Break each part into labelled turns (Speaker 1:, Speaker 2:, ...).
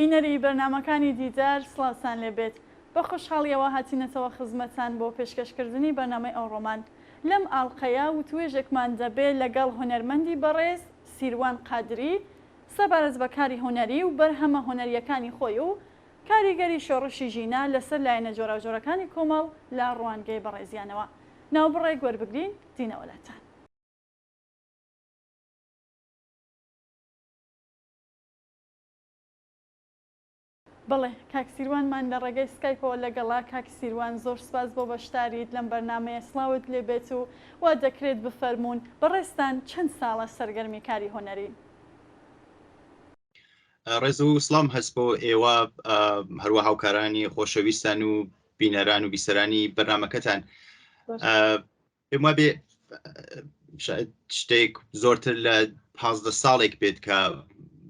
Speaker 1: بینەری بەرنامەکانی دیدار سڵاوتان لێبێت بە خۆشحاڵیەوە هاتینەتەوە خزمەتان بۆ پێشکەشکردنی بەرنامەی ئەوڕۆمان لەم ئاڵلقەیە و توێژێکمان دەبێت لەگەڵ هونەرمەندی بەڕێز سیروان قادری سەبارەت بە کاری هونەری و بەرهەمە هونەریەکانی خۆی و کاریگەری شۆڕشی ژینە لەسەر لایەنە جۆراوجۆرەکانی کۆمەڵ لە ڕوانگەی بەڕێزیانەوە ناوبڕێک وەربگرین دینەوەلاتان. بڵێ کاکسیروانمان لە ڕێگەی سکایپەوە لەگەڵا کاکسیروان زۆر سپاس بۆ بەشداریت لەم بەرنامەیە سڵاوت لێبێت و وا دەکرێت بفەرمونون بەڕێستان چەند ساڵە سەرگەرمی کاری هۆنەری؟
Speaker 2: ڕێز و سڵام هەست بۆ ئێوە هەروە هاوکارانی خۆشەویستان و بینەران و بیسەرانی بەرنمەکەتان. پێم وابێ شتێک زۆرتر لە 15 ساڵێک بێت کە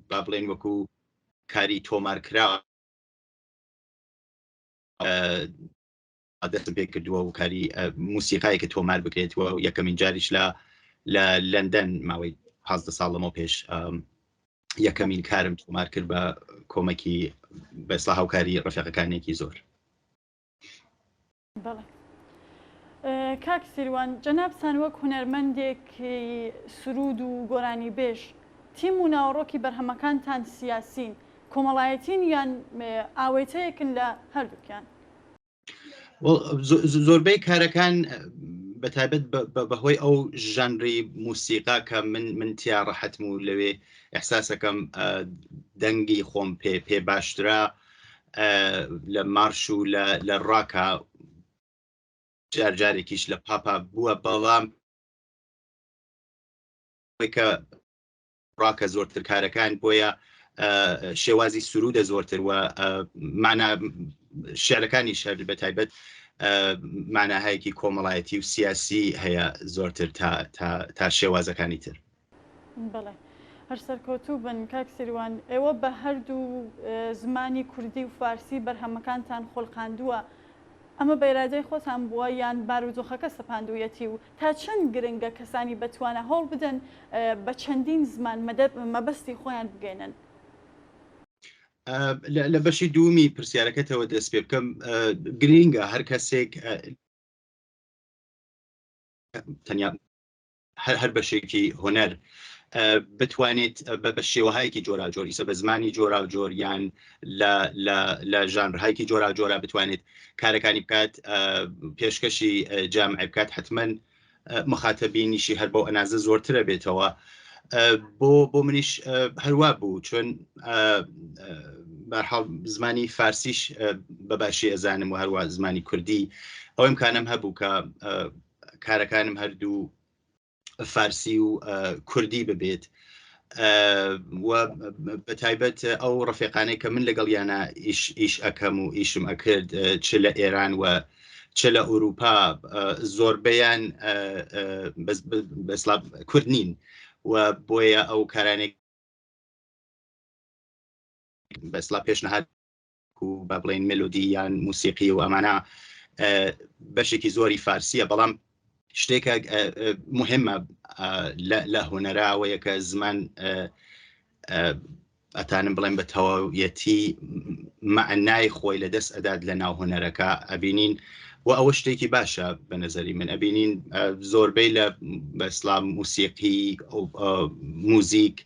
Speaker 2: با بڵێن وەکو کاری تۆمارکرا دەستم پێ کردووە و کاری موسیقای کە تۆمار بکرێتەوە و یەکەمین جاریش لە لەندەن ماوەی 15 ساڵ لەمەوە پێش یەکەمین کارم تۆمار کرد بە کۆمەکی بەسڵا هاوکاری ڕەفیقەکانێکی زۆر.
Speaker 1: بەڵێ کاک سیروان جەنابتان وەک هونەرمەندێکی سرود و گۆرانی بێژ تیم و ناوەڕۆکی بەرهەمەکانتان سیاسین کۆمەڵایەتین یان ئاوێتەیەکن لە هەردووکیان؟
Speaker 2: زۆربەی کارەکان بەتایبەت بەهۆی ئەو ژانری موسیقا کە من تیا ڕەحەتم و لەوێ ئەحساسەکەم دەنگی خۆم پێ باشترا لە مارش و لە ڕاکە جارێکیش لە پاپا بووە بەڵام کە ڕاکە زۆرتر کارەکان بۆیە شێوازی سرودە زۆرتر و شعرەکانی شەر بەتایبەت ماناهایەکی کۆمەڵایەتی و سیاسی هەیە زۆرتر تا شێوازەکانی تر.
Speaker 1: بەڵێ هەر سەرکەوتوو بن کاک سیروان ئێوە بە هەردوو زمانی کوردی و فارسی بەرهەمەکانتان خۆڵقاندووە ئەمە بەیرادەی خۆتان بووە یان بارودۆخەکە سەپاندوویەتی و تا چەند گرنگە کەسانی بەتوانە هەوڵ بدەن بە چەندین زمان مەبەستی خۆیان بگەێنن؟
Speaker 2: لە بەشی دوومی پرسیارەکەتەوە دەست پێ بکەم گرنگە هەر کەسێک تەنیا هەر بەشێکی هۆنەر بتوانێت بە شێوەهایەکی جۆراوجۆر ئیسە بە زمانی جۆراوجۆر یان لە ژانرهایەکی جۆراوجۆرە بتوانێت کارەکانی بکات پێشکەشی جامعی بکات حتمما مخاتەبینیشی هەر بۆ ئەنازە زۆرترە بێتەوە. بۆ منیش هەروە بوو چۆن بەرحاڵ زمانی فارسیش بە باشی ئەزانم و هەروە زمانی کوردی ئەو ئیمکانم هەبوو کە کارەکانم هەردوو فارسی و کوردی ببێت و بەتایبەت ئەو ڕەفیقانەی کە من لەگەڵ یانە ئیش ئەەکەم و ئیشم ئەکرد چ لە ئێران و چ لە ئوروپا زۆربەیان بەسڵاب کورد نین و بۆیە ئەو کارانێک بەسڵا پێشنەهات و با بڵێن مێلۆدی یان موسیقی و ئەمانە بەشێکی زۆری فارسیە بەڵام شتێکە مهمە لە هونەراوەیە کە زمان ئەتانم بڵێن بە تەواویەتی معنای خۆی لە دەست ئەدات لە ناو هونەرەکە ئەبینین و ئەوە شتێکی باشە بە نەزەری من ئەبینین زۆربەی لە بەسڵام موسیقی موزیک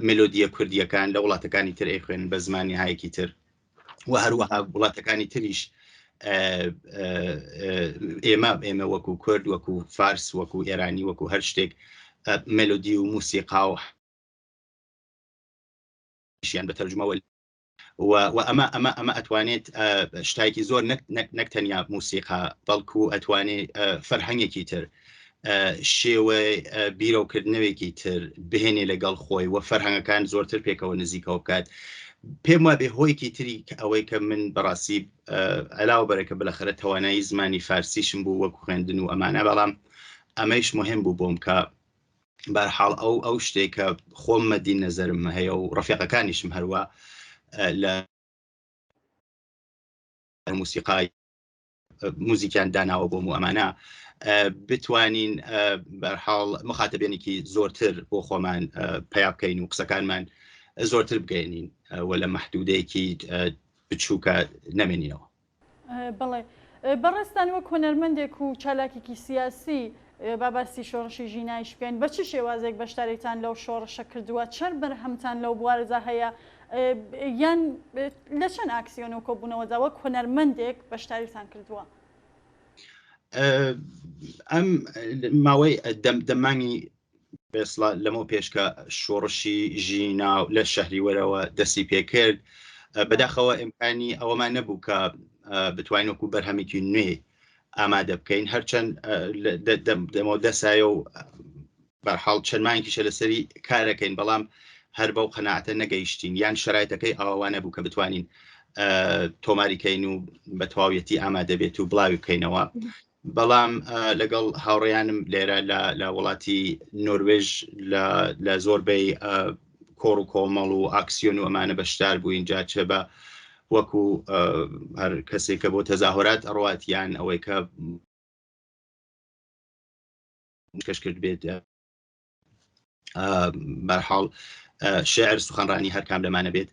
Speaker 2: مێلۆدیە کوردیەکان لە وڵاتەکانی تر ئەیخوێنن بە زمانی هایەکی تر و هەروەها وڵاتەکانی تریش ئێمە وەکو کورد وەکو فارس وەکو ئێرانی وەکو هەر شتێک مێلۆدی و موسیقا و شیان بە تەرجمەوە و ئەمە ئەتوانێت شتایکی زۆر نەک تەنیا موسیقا بەڵکو ئەتوانێت فەرهەنگێکی تر شێوە بیرۆکردنەوەیکی تر بهێنێ لەگەڵ خۆی و فەرهەنگەکان زۆرتر پێکەوە نزیکەوە بکات. پێم وابێ هۆیکی تری ئەوەی کە من بەڕاستی علاوە بەرەکە بەلەخرە توانایی زمانی فارسیشم بوو وەکو خوێندن و ئەمانە بەڵام ئەمەش مهم بوو بۆم کە بەرحاڵ ئەو شتێکە خۆم مەدی نەزەرم هەیە و ڕەفیقەکانیشم هەروە لە موسیقای موزیکیان داناوە بۆم و ئەمانە بتوانین بەرحاڵ مخاتەبێنێکی زۆرتر بۆ خۆمان پیا بکەین و قسەکانمان زۆرتر بگەێنین و لە مەحدودەیەکی بچووکە نەمێنینەوە.
Speaker 1: بەڵێ بەڕێستان وەک هۆنەرمەندێک و چالاکێکی سیاسی باباسی شۆڕشی ژینایش بکەین بە چ شێوازێک بەشداریتان لەو شۆڕشە کردووە چەر بەرهەمتان لەو بوارەدا هەیە یان لە چەند ئاکسیۆن و کۆبوونەوەدا وەک هۆنەرمەندێک بەشداریتان کردووە؟
Speaker 2: ئەم ماوەی دەمانی بێسڵ لەمە پێشکە شۆڕشی ژینا لە شەهری وەرەوە دەستی پێکرد بەداخەوە ئیمکانی ئەوەمان نەبوو کە بتوانین وەکو بەرهەمێکی نوێ ئامادە بکەین هەرچەند دەمەوە دەسایە و بەرحاڵ چەندمانێکیشە لەسەری کارەکەین بەڵام هەر بەو قەناعەتە نەگەیشتین یان شرایطەکەی ئەوانە بوو کە بتوانین تۆماریکەین و بە تەواویەتی ئامادە بێت و بڵاوی بکەینەوە بەڵام لەگەڵ هاوڕێیانم لێرە لە وڵاتی نۆروێژ لە زۆربەی کۆڕ و کۆمەڵ و ئاکسیۆن و ئەمانە بەشدار بووین جا چێ بە وەکو هەر کەسێکە بۆ تەزاهورات ئەڕواتیان ئەوەی کە کەش کرد بێت بەرحاڵ شێعر سوخەنڕانی هەر کام لەمانە بێت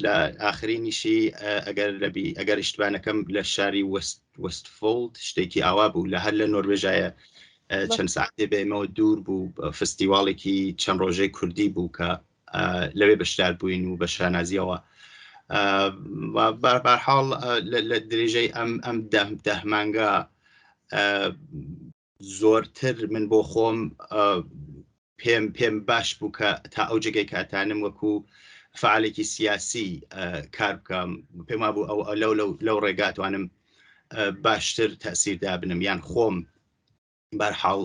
Speaker 2: لە ئاخرینیشی ئەگەر ئیشتبانەکەم لە شاری وەستفۆڵد شتێکی ئاوا بوو لە هەر لە نۆروێژایە چەند ساعتێ بێمەوە دوور بوو فستیواڵێکی چەند ڕۆژەی کوردی بوو کە لەوێ بەشدار بووین و بە شانازیەوە بەرحاڵ لە درێژەی ئەم دەهمانگە زۆرتر من بۆ خۆم پێم باش بوو کە تا ئەو جێگەی کاتانم وەکو فعالێکی سیاسی کار بکەم پێم وابوو ئەو لەو ڕێگاتوانم باشتر تەسیردا بنم یان خۆم بەرحاڵ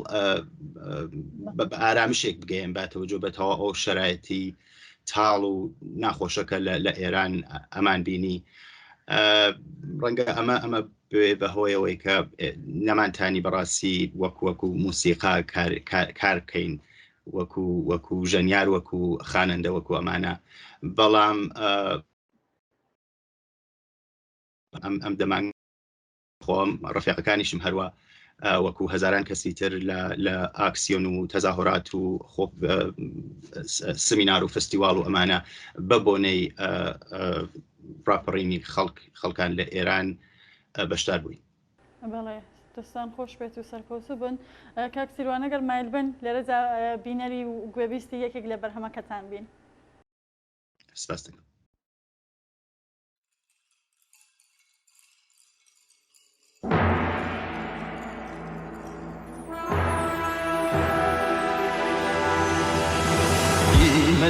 Speaker 2: بە ئارامشێک بگەیم با تەوەجۆ بەتەوە ئەو شەرایەتی تاڵ و ناخۆشەکە لە ئێران ئەمان بینی ڕەنگە ئەمە بەهۆیەوەی کە نەمانتانی بەڕاستی وەکو موسیقا کار بکەین وەکو ژەنیار وەکو خواننده وەکو ئەمانە بەڵام ئەم دەمان خۆم ڕفیقەکانیشم هەروە وەکو هەزاران کەسی تر لە ئاکسیۆن و تەزاهورات و خۆ سمینار و فستیواڵ و ئەمانە بە بۆنەی ڕاپەڕینی خەڵکان لە ئێران بەشدار بووین.
Speaker 1: بەڵێ دەستان خۆش بێت و سەرکەوتوو بن کاک سیروان ئەگەر مایل بن لێرەدا بینەری و گوێبیستی یەکێک لە بەرهەمەکەتان بین.
Speaker 2: سپاس دەکەم.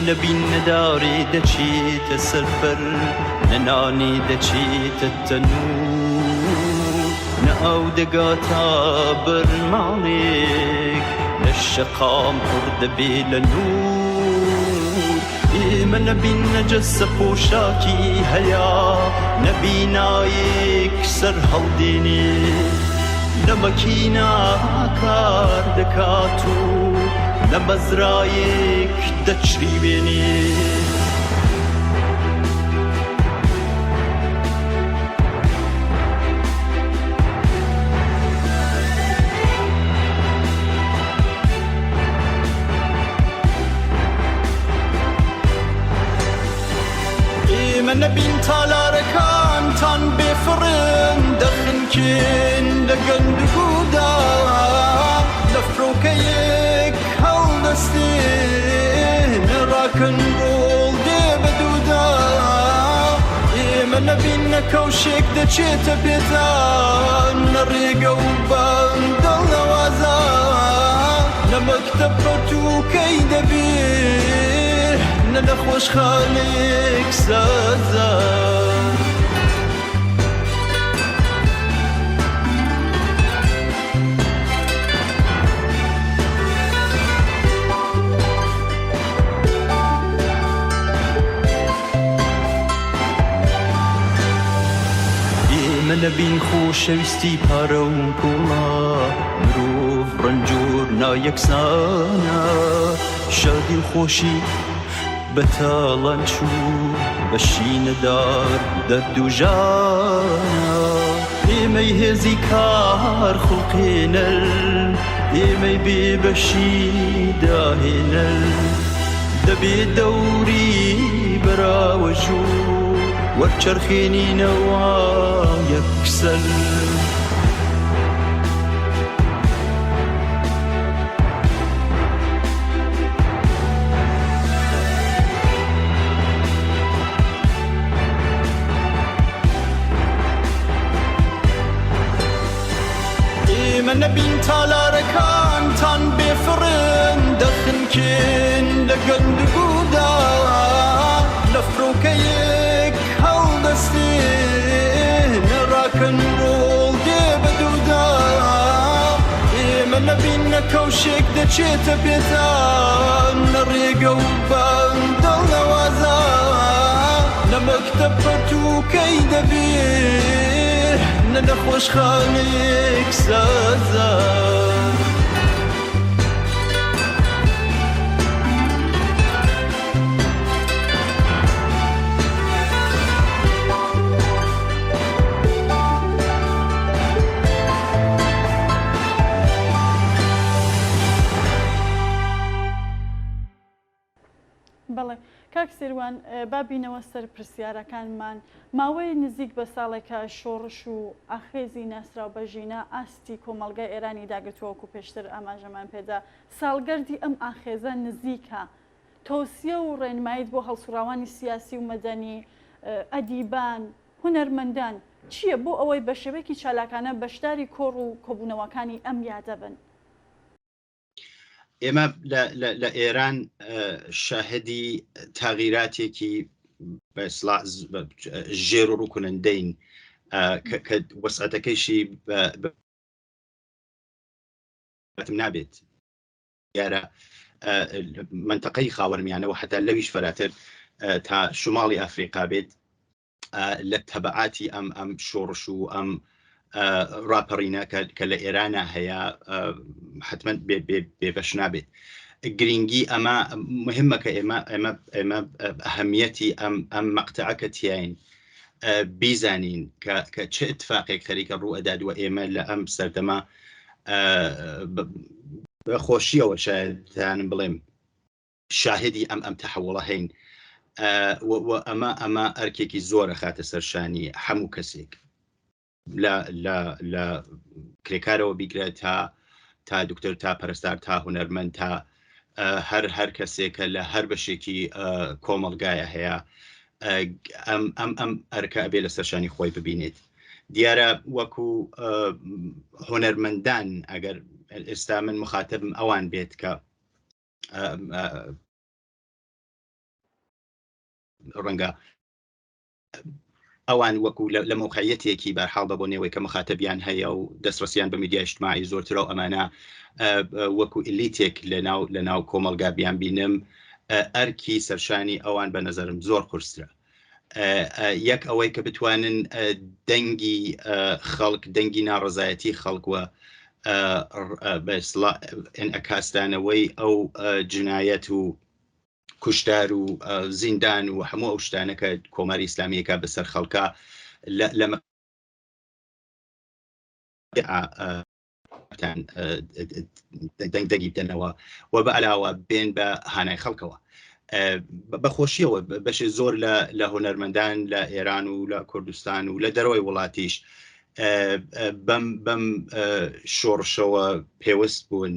Speaker 3: نەبین نەداری دەچیتە سەربەر نەنانی دەچیتە تەنوور نە ئەو دەگاتە بەرماڵێک لە شەقام پڕ دەبێ لە نور ئێمە نەبین نەجەسە پۆشاکی هەیە نەبینایەک سەر هەڵدێنێ لە مەکینە کار دەکات و لە مەزرایەک دەچریوێنێ ئێمە نەبین تالارەکانتان بێفڕن دەخنکێن لە گەندگودا لە فرۆکەیەک هەڵدەستێن ڕاکەنڕۆڵ دێ بەدوودا ئێمە نەبین نەکەوشێک دەچێتە پێتان لە ڕێگە و بەندەڵ نەوازە لە مەکتەب ڕەتووکەی دەبێ نە لە خۆشخانێک سازە ئێمە نەبین خۆشەویستی پارە و پوڵە مرۆڤ ڕەنجۆر نایەکسانە شادی و خۆشی بەتاڵان چوو بەشی نەدار دەرد و ژانە ئێمەی هێزی کار خوڵقێنەر ئێمەی بێبەشی داهێنەر دەبێ دەوری بەراوە ژوور وەرچەرخێنینەوە یەکسەر من نبین تالارەکانتان بێفڕن دەخنکن لە گەندگودا لە فڕۆکەیەک هەڵدەستێن ڕاکەن ڕۆڵ دێ بەدوودا ئێمە نەبین نەکەوشێک دەچێتە پێتان لە ڕێگە و بەندەڵ نەوازە لە مەکتەب پەرتووکەی دەبێت لە نەخۆشخانێک سازە
Speaker 1: بەڵێ کاک سێروان بابینەوە سەر پرسیارەکانمان ماوەی نزیک بە ساڵێکە شۆڕش و ئاخێزی ناسراو بەژینە ئاستی کۆمەڵگای ئێرانی داگرتووەکو پێشتر ئاماژەمان پێدا ساڵگەردی ئەم ئاخێزە نزیکە تۆسیە و ڕێنمایت بۆ هەڵسوڕاوانی سیاسی و مەدەنی ئەدیبان هونەرمەندان چییە بۆ ئەوەی بە شێوەیەکی چالاکانە بەشداری کۆڕ و کۆبوونەوەکانی ئەم یادەبن؟
Speaker 2: ئێمە لە ئێران شاهدی تاغیراتێکی ژێر و ڕووکنندەین کە وەسعەتەکەیشی نابێت یارە منتەقەی خاوەرمیانەوە حتا لەویش فەراتر تا شماڵی ئەفریقا بێت لە تەبعاتی ئەم شۆڕش و ئەم راپەڕینە کە لە ئێرانە هەیە حتمما بێبەش نابێت گرنگی ئەمە مهمە کە ئێمە ئەهەمیەتی ئەم مەقتەعەکە تیاین بیزانین کە چه اتفاقێک خەریکە ڕوو ئەدادوە ئێمە لە ئەم سەردەما بەخۆشیەوە شایدتانم بڵێم شاهدی ئەم تەحوڵە هەین ئەمە ئەرکێکی زۆرە خاتە سەرشانی هەموو کەسێک لە کرێکارەوە بیگرێت تا دکتۆر تا پەرستار تا هونەرمەند تا هەر کەسێکە لە هەر بەشێکی کۆمەڵگایە هەیە ئەم ئەرکە ئەبێ لە سەرشانی خۆی ببینێت دیارە وەکو هونەرمەندان ئەگەر ئێستا من مخاتبم ئەوان بێت کە ڕەنگە ئەوان وەکو لە موقعیەتێکی بەرحاڵ بە بۆ نێوەی کە مخاتبیان هەیە و دەستڕسیان بە میدیای اجتماعی زۆرترە و ئەمانە وەکو ئیلیتێک لە ناو کۆمەڵگا بیان بینم ئەرکی سەرشانی ئەوان بە نەزەرم زۆر قورسرە یەک ئەوەی کە بتوانن دەنگی خەڵک دەنگی ناڕزایەتی خەڵکوە ئەکاستانەوەی ئەو جنایەت و کوشتار و زیندان و هەموو ئەو شتانە کە کۆماری ئیسلامیەکە بەسەر خەڵکە لە دەنگی بدەنەوە و بە علاوە بێن بە هانای خەڵکەوە بەخۆشیەوە بەشێ زۆر لە هونەرمەندان لە ئێران و لە کوردستان و لە دەرەوەی وڵاتیش بەم شۆڕشەوە پێوەست بوون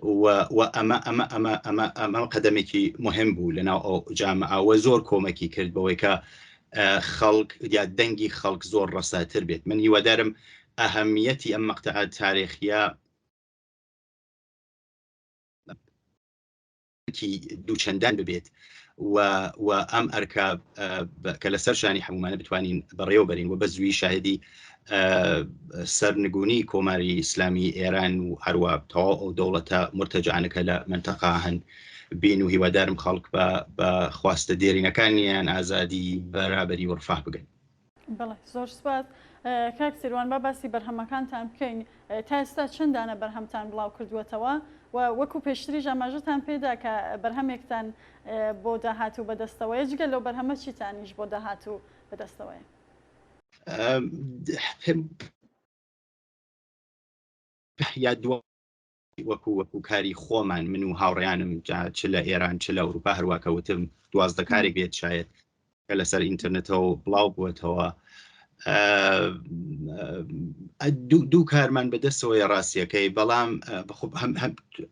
Speaker 2: و ئەمە قەدەمێکی مهم بوو لەناو ئەو جامعەوە زۆر کۆمەکی کرد بەوەی کە خەڵک یا دەنگی خەڵک زۆر ڕەساتر بێت من هیوادارم ئەهەمیەتی ئەم مەقتەعە تاریخیە دووچەندان ببێت و ئەم ئەرکە کە لەسەر شانی هەمومانە بتوانین بەڕێوەبەرین و بە زووی شاهدی سەرنگونی کۆماری ئیسلامی ئێران و هەروە تەواو ئەو دەوڵەتە مرتەجعانەکە لە منتەقا هەن بین و هیوادارم خەڵک بە خواستە دێرینەکانیان ئازادی بەرابەری و ڕفاه بگەن.
Speaker 1: بەڵێ زۆر سپاس کاک سێروان با باسی بەرهەمەکانتان بکەین تا ئێستا چەندانە بەرهەمتان بڵاو کردووەتەوە و وەکو پێشتری ئاماژەتان پێدا کە بەرهەمێکتان بۆ داهاتوو بەدەستەوەیە جگە لەو بەرهەمە چیتانیش بۆ داهاتوو بەدەستەوەیە؟
Speaker 2: یا وەکو کاری خۆمان من و هاوڕێیانم چ لە ئێران چ لە ئەوروپا هەروواکەوتم 12 کارێک بێت شاید کە لەسەر ئینتەرنێتەوە بڵاو بووێتەوە دوو کارمان بەدەستەوەی ڕاستیەکەی بەڵام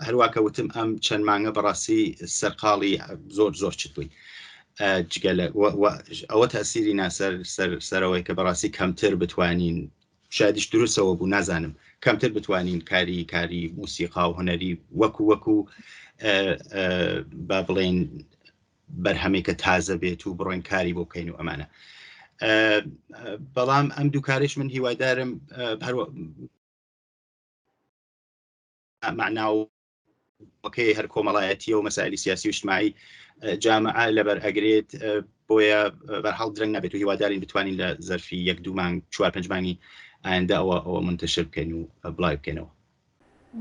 Speaker 2: هەروواکەوتم ئەم چەند مانگە بەڕاستی سەرقاڵی زۆر چت بووی ئەوە تاسیری ناسەر سەرەوەی کە بەڕاستی کەمتر بتوانین شایدیش دروستەوە بوو نازانم کەمتر بتوانین کاری موسیقا و هوەری وەکو با بڵێن بەرهەمێکە تازە بێت و بڕۆین کاری بۆ بکەین و ئەمانە بەڵام ئەم دوو کارش من هیوادارم معناوەکەی هەر کۆمەڵایەتیە و مەسائلی سیاسی و اجتماعی جامعە لەبەر ئەگرێت بۆیە بەرحاڵ درەنگ نابێت و هیوادارین بتوانین لە زەرفی 1-2 مانگ 4-5 مانگی ئایندا ئەوە منتەشر بکەین و بڵاو بکەینەوە.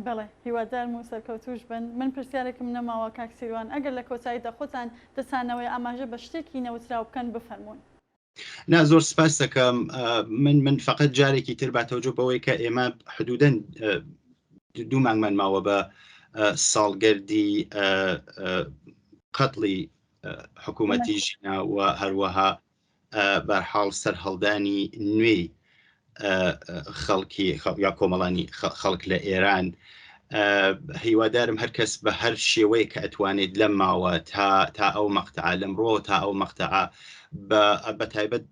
Speaker 1: بەڵێ هیوادارم و سەرکەوتوش بن. من پرسیارێکم نەماوە کاکسیروان ئەگەر لە کۆتاییدا خۆتان دەسانەوەی ئاماژە بە شتێکی نەوتراو بکەن بفەرمونون.
Speaker 2: نا زۆر سپاس دەکەم من فقط جارێکی تر باتەوجۆ بەوەی کە ئێمە حدودەن 2 مانگمان ماوە بە ساڵگەردی قەتڵی حکوومەتی ژینا و هەروەها بەرحاڵ سەرهەڵدانی نوێی خەڵکی یا کۆمەڵانی خەڵک لە ئێران هیوادارم هەر کەس بە هەر شێوەیە کە ئەتوانێت لەم ماوە تا ئەو مەقتەعە لەمڕۆ تا ئەو مەقتەعە بە تایبەت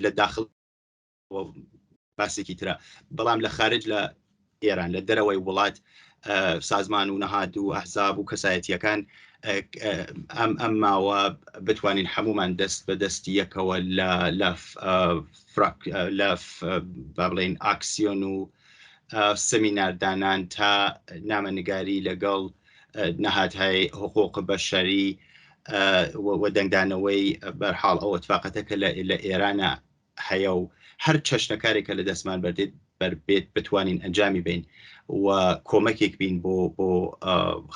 Speaker 2: لە داخل باسێکی ترە بەڵام لە خارج لە ئێران لە دەرەوەی وڵات سازمان و نەهاد و ئەحزاب و کەسایەتیەکان ئەم ماوە بتوانین هەمومان دەست بە دەستی یەکەوە لە بڵێن ئاکسیۆن و سەمیناردانان تا نامەنگاری لەگەڵ نەهادهای حقوق بەشەری و دەنگدانەوەی بەرحاڵ ئەو اتفاقەتەکە لە ئێرانە هەیە و هەر چەشنەکارێکە لە دەستمان بێت بتوانین ئەنجامی بین و کۆمەکێک بین بۆ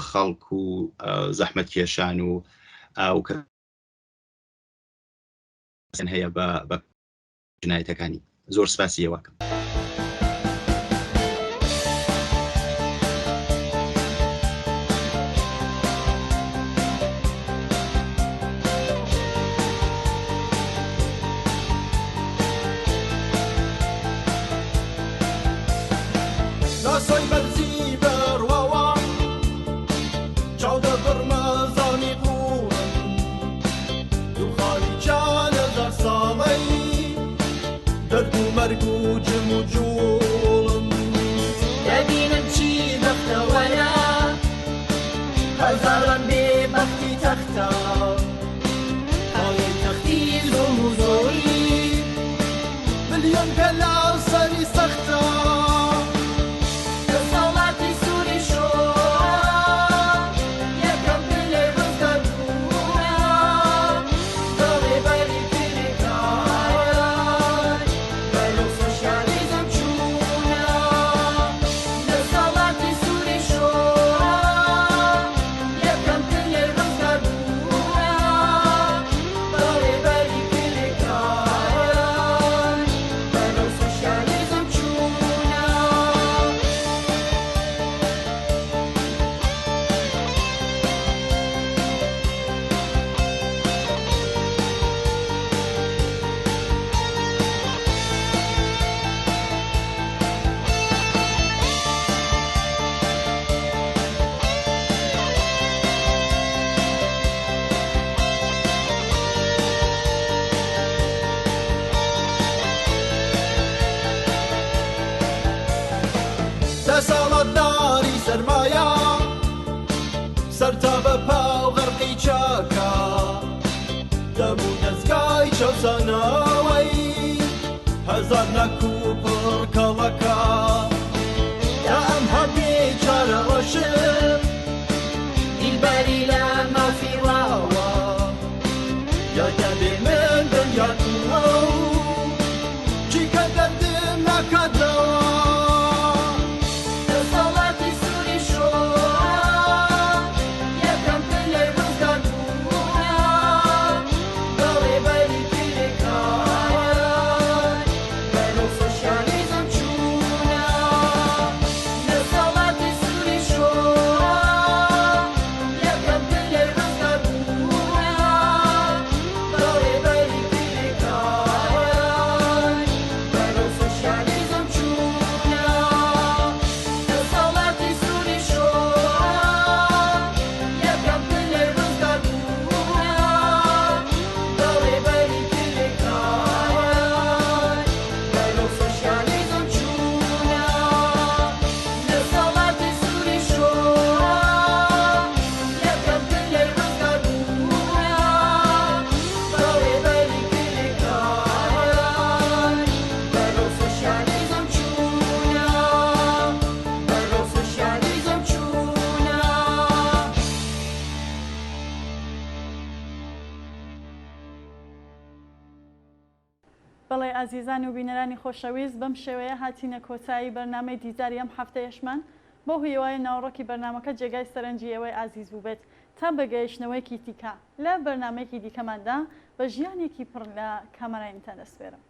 Speaker 2: خەڵک و زەحمەتکێشان و کەسان هەیە بە جنایەتەکانی. زۆر سپاسی ئێوەکەم.
Speaker 4: Socialism, true now.
Speaker 1: بەڵێ ئازیزان و بینەرانی خۆشەویست بەم شێوەیە هاتینە کۆتایی بەرنامەی دیداری ئەم هەفتەیەشمان بۆ هیوای ناوڕۆکی بەرنامەکە جێگای سەرنجی ئێوەی ئازیز بوو بێت تا بەگەیشتنەوەیکی دیکە لە بەرنمەیەکی دیکەماندا بە ژیانێکی پڕ لە کامەرای ئینتەرنێت دەسپێرم.